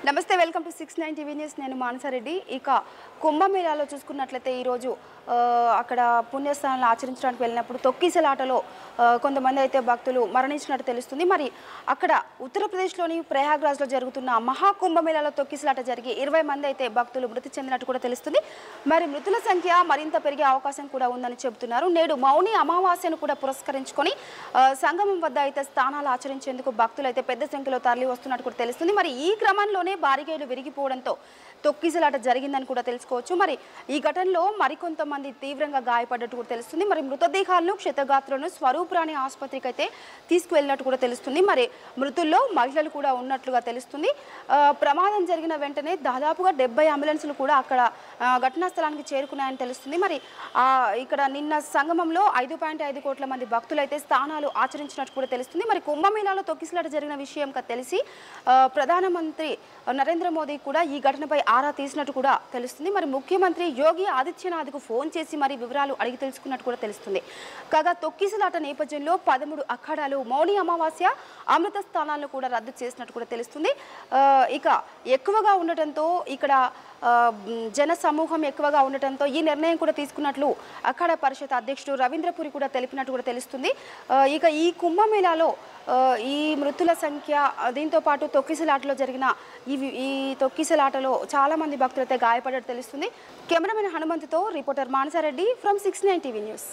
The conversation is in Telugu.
నమస్తే వెల్కమ్ టు 69 టీవీ న్యూస్ నేను మానసారెడ్డి ఇక కుంభమేళాలో చూసుకున్నట్లయితే ఈ రోజు అక్కడ పుణ్యస్నానాలు ఆచరించడానికి వెళ్ళినప్పుడు తొక్కిసలాటలో కొంతమంది అయితే భక్తులు మరణించినట్టు తెలుస్తుంది మరి అక్కడ ఉత్తరప్రదేశ్లోని ప్రయాగ్రాజ్లో జరుగుతున్న మహా కుంభమేళాలో తొక్కిసలాట జరిగి 20 మంది అయితే భక్తులు మృతి చెందినట్టు కూడా తెలుస్తుంది మరి మృతుల సంఖ్య మరింత పెరిగే అవకాశం కూడా ఉందని చెబుతున్నారు నేడు మౌని అమావాస్యను కూడా పురస్కరించుకొని సంగమం వద్ద అయితే స్నానాలు ఆచరించేందుకు భక్తులు అయితే పెద్ద సంఖ్యలో తరలి వస్తున్నట్టు కూడా తెలుస్తుంది మరి ఈ క్రమంలోనే బారికేడ్లు విరిగిపోవడంతో తొక్కిసలాట జరిగిందని కూడా తెలుసుకోవచ్చు మరి ఈ ఘటనలో మరికొంతమంది తీవ్రంగా గాయపడ్డట్టు కూడా తెలుస్తుంది మరి మృతదేహాలను క్షతగాత్రులను స్వరూపురాణి ఆసుపత్రికి అయితే తీసుకువెళ్ళినట్టు కూడా తెలుస్తుంది మరి మృతుల్లో మహిళలు కూడా ఉన్నట్లుగా తెలుస్తుంది ప్రమాదం జరిగిన వెంటనే దాదాపుగా 70 అంబులెన్సులు కూడా అక్కడ ఘటనా స్థలానికి చేరుకున్నాయని తెలుస్తుంది మరి ఇక్కడ నిన్న సంగమంలో 5.5 కోట్ల మంది భక్తులు అయితే స్నానాలు ఆచరించినట్టు కూడా తెలుస్తుంది మరి కుంభమేళాలో తొక్కిసలాట జరిగిన విషయం తెలిసి ప్రధానమంత్రి నరేంద్ర మోదీ కూడా ఈ ఘటనపై ఆరా తీసినట్టు కూడా తెలుస్తుంది మరి ముఖ్యమంత్రి యోగి ఆదిత్యనాథ్కు ఫోన్ చేసి మరి వివరాలు అడిగి తెలుసుకున్నట్టు కూడా తెలుస్తుంది కాగా తొక్కిసలాట నేపథ్యంలో 13 అఖాడాలు మౌని అమావాస్య అమృత స్థానాలను కూడా రద్దు చేసినట్టు కూడా తెలుస్తుంది ఇక ఎక్కువగా ఉండటంతో ఇక్కడ జన సమూహం ఎక్కువగా ఉండటంతో ఈ నిర్ణయం కూడా తీసుకున్నట్లు అఖాడా పరిషత్ అధ్యక్షుడు రవీంద్రపురి కూడా తెలిపినట్టు కూడా తెలుస్తుంది ఇక ఈ కుంభమేళాలో ఈ మృతుల సంఖ్య దీంతో పాటు తొక్కిసలాటలో జరిగిన ఈ తొక్కిసలాటలో చాలా మంది భక్తులైతే గాయపడ్డట్టు తెలుస్తుంది కెమెరామెన్ హనుమంతుతో reporter Manasa Reddy from 69 TV news.